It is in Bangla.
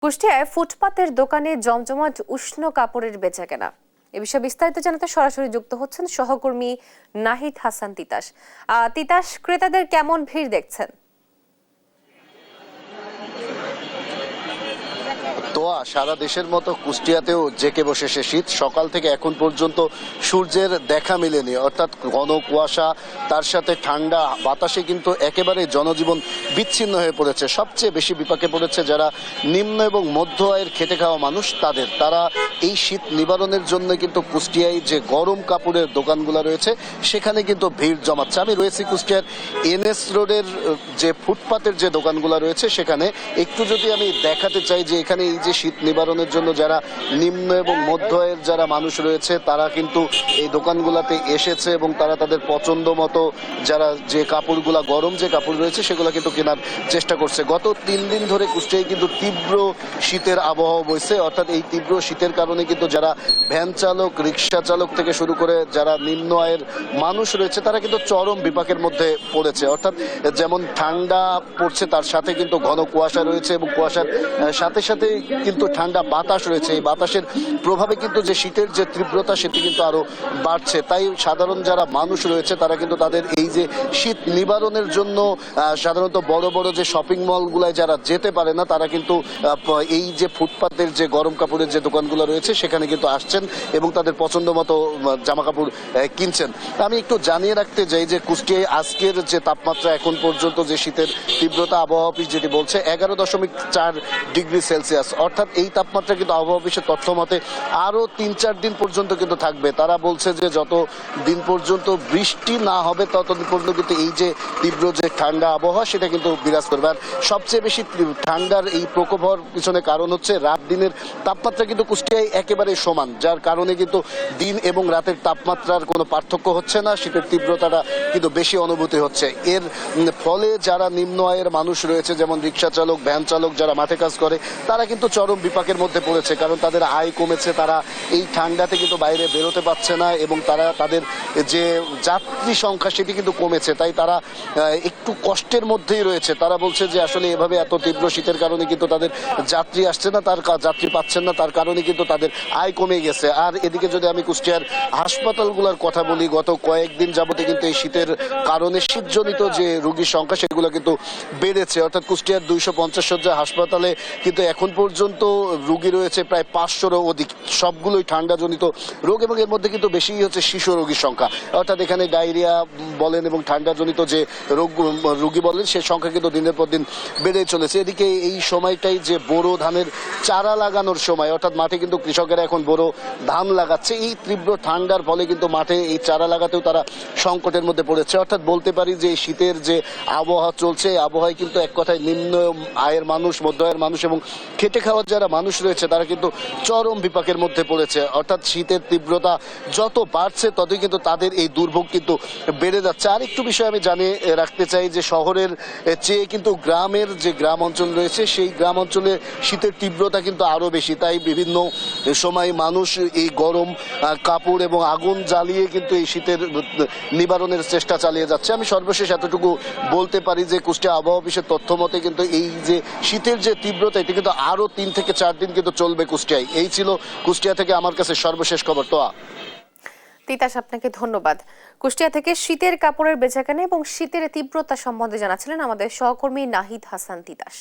কুষ্টিয়ায় ফুটপাতের দোকানে জমজমাট উষ্ণ কাপড়ের বেচাকেনা। এ বিষয়ে বিস্তারিত জানাতে সরাসরি যুক্ত হচ্ছেন সহকর্মী নাহিদ হাসান তিতাস। তিতাস, ক্রেতাদের কেমন ভিড় দেখছেন? তোয়া সারা দেশের মতো কুষ্টিয়াতেও জেঁকে বসেছে শীত। সকাল থেকে এখন পর্যন্ত সূর্যের দেখা মেলেনি, অর্থাৎ ঘন কুয়াশা তার সাথে ঠান্ডা বাতাসে কিন্তু একেবারে জনজীবন বিচ্ছিন্ন হয়ে পড়েছে। সবচেয়ে বেশি বিপাকে পড়েছে যারা নিম্ন এবং মধ্য আয়ের খেটে খাওয়া মানুষ, তারা এই শীত নিবারণের জন্য কিন্তু কুষ্টিয়ায় যে গরম কাপড়ের দোকানগুলো রয়েছে সেখানে কিন্তু ভিড় জমাচ্ছে। আমি রয়েছি কুষ্টিয়ার এনএস রোডের যে ফুটপাতের যে দোকানগুলো রয়েছে সেখানে। একটু যদি আমি দেখাতে চাই যে এখানে এই যে শীত নিবারণের জন্য যারা নিম্ন এবং মধ্য আয়ের যারা মানুষ রয়েছে তারা কিন্তু এই দোকানগুলোতে এসেছে এবং তারা তাদের পছন্দ মতো যারা যে কাপড়গুলা গরম যে কাপড় রয়েছে সেগুলো কিন্তু কেনার চেষ্টা করছে। গত 3 দিন ধরে কুষ্টিয়ায় কিন্তু তীব্র শীতের আবহাওয়া বইছে, অর্থাৎ এই তীব্র শীতের কারণে কিন্তু যারা ভ্যান চালক, রিক্সা চালক থেকে শুরু করে যারা নিম্ন আয়ের মানুষ রয়েছে তারা কিন্তু চরম বিপাকের মধ্যে পড়েছে। অর্থাৎ যেমন ঠান্ডা পড়ছে তার সাথে কিন্তু ঘন কুয়াশা রয়েছে এবং কুয়াশার সাথে সাথে কিন্তু ঠান্ডা বাতাস রয়েছে। এই বাতাসের প্রভাবে কিন্তু যে শীতের যে তীব্রতা সেটি কিন্তু আরো বাড়ছে। তাই সাধারণ যারা মানুষ রয়েছে তারা কিন্তু তাদের এই যে শীত নিবারণের জন্য সাধারণত বড় বড় যে শপিং মলগুলায় যারা যেতে পারে না তারা কিন্তু এই যে ফুটপাতের যে গরম কাপড়ের যে দোকানগুলো রয়েছে সেখানে কিন্তু আসছেন এবং তাদের পছন্দ মতো জামা কাপড় কিনছেন। আমি একটু জানিয়ে রাখতে চাই যে কুষ্টিয়ায় আজকের যে তাপমাত্রা এখন পর্যন্ত যে শীতের তীব্রতা আবহাওয়া অফিস যেটি বলছে 11.4 ডিগ্রি সেলসিয়াস, অর্থাৎ এই তাপমাত্রা কিন্তু আবহাওয়া অফিসের তথ্য মতে আরো 3-4 দিন পর্যন্ত কিন্তু থাকবে। তারা বলছে যে যত দিন পর্যন্ত বৃষ্টি না হবে ততদিন পর্যন্ত কিন্তু এই যে তীব্র যে ঠান্ডা আবহাওয়া সেটা কিন্তু বিরাজ করবে। আর সবচেয়ে বেশি ঠান্ডার এই প্রকোপ হওয়ার পিছনে কারণ হচ্ছে রাত দিনের তাপমাত্রা কিন্তু কুষ্টিয়ায় একেবারে সমান, যার কারণে কিন্তু দিন এবং রাতের তাপমাত্রার কোনো পার্থক্য হচ্ছে না, শীতের তীব্রতাটা কিন্তু বেশি অনুভূতি হচ্ছে। এর ফলে যারা নিম্ন আয়ের মানুষ রয়েছে যেমন রিক্সা চালক, ভ্যান চালক, যারা মাঠে কাজ করে তারা কিন্তু চরম বিপাকের মধ্যে পড়েছে, কারণ তাদের আয় কমেছে, তারা এই ঠান্ডাতে কিন্তু বাইরে বেরোতে পারছে না এবং তারা তাদের যে যাত্রী সংখ্যা সেটি কিন্তু কমেছে। তাই তারা একটু কষ্টের মধ্যেই রয়েছে। তারা বলছে যে আসলে এভাবে এত তীব্র শীতের কারণে কিন্তু তাদের যাত্রী আসছে না, যাত্রী পাচ্ছেন না, তার কারণে কিন্তু তাদের আয় কমে গেছে। আর এদিকে যদি আমি কুষ্টিয়ার হাসপাতালগুলোর কথা বলি, গত কয়েকদিন যাবতে কিন্তু এই শীতের কারণে শীতজনিত যে রোগীর সংখ্যা সেগুলো কিন্তু বেড়েছে। অর্থাৎ কুষ্টিয়ার 250 শয্যা হাসপাতালে কিন্তু এখন পর্যন্ত রোগী রয়েছে প্রায় 500-রও অধিক, সবগুলোই ঠান্ডাজনিত রোগ এবং এর মধ্যে কিন্তু বেশি হচ্ছে শিশু রোগীর সংখ্যা। অর্থাৎ এখানে ডায়রিয়া বলেন এবং ঠান্ডাজনিত যে রোগী বলেন সে সংখ্যা কিন্তু দিনের পর দিন বেড়ে চলেছে। এদিকে এই সময়টাই যে বোরো ধানের চারা লাগানোর সময়, অর্থাৎ মাঠে কিন্তু কৃষকেরা এখন বোরো ধান লাগাচ্ছে। এই তীব্র ঠান্ডার ফলে কিন্তু মাঠে এই চারা লাগাতেও তারা সংকটের মধ্যে পড়েছে। অর্থাৎ বলতে পারি যে শীতের যে আবহাওয়া চলছে এই আবহাওয়ায় কিন্তু এক কথায় নিম্ন আয়ের মানুষ, মধ্য আয়ের মানুষ এবং খেটে খাওয়ার যারা মানুষ রয়েছে তারা কিন্তু চরম বিপাকের মধ্যে পড়েছে। অর্থাৎ শীতের তীব্রতা যত বাড়ছে ততই কিন্তু তাদের এই দুর্ভোগ কিন্তু বেড়ে যাচ্ছে। আর একটু বিষয় আমি জানিয়ে রাখতে চাই যে শহরের চেয়ে কিন্তু গ্রামের যে গ্রাম অঞ্চল রয়েছে সেই গ্রাম অঞ্চলে শীতের তীব্রতা কিন্তু আরো বেশি। তাই বিভিন্ন সময় মানুষ এই গরম কাপড় এবং আগুন জ্বালিয়ে কিন্তু এই শীতের নিবারণের চেষ্টা চালিয়ে যাচ্ছে। আমি সর্বশেষ এতটুকু বলতে পারি যে কুষ্টিয়া আবহাওয়া অফিসের তথ্য মতে কিন্তু এই যে শীতের যে তীব্রতা এটি কিন্তু আরো 3 থেকে 4 দিন কিন্তু চলবে কুষ্টিয়ায়। এই ছিল কুষ্টিয়া থেকে আমার কাছে সর্বশেষ খবর। তো তিতাস, আপনাকে ধন্যবাদ। কুষ্টিয়া থেকে শীতের কাপড়ের বেচাকেনা এবং শীতের তীব্রতা সম্বন্ধে জানাচ্ছিলেন আমাদের সহকর্মী নাহিদ হাসান তিতাস।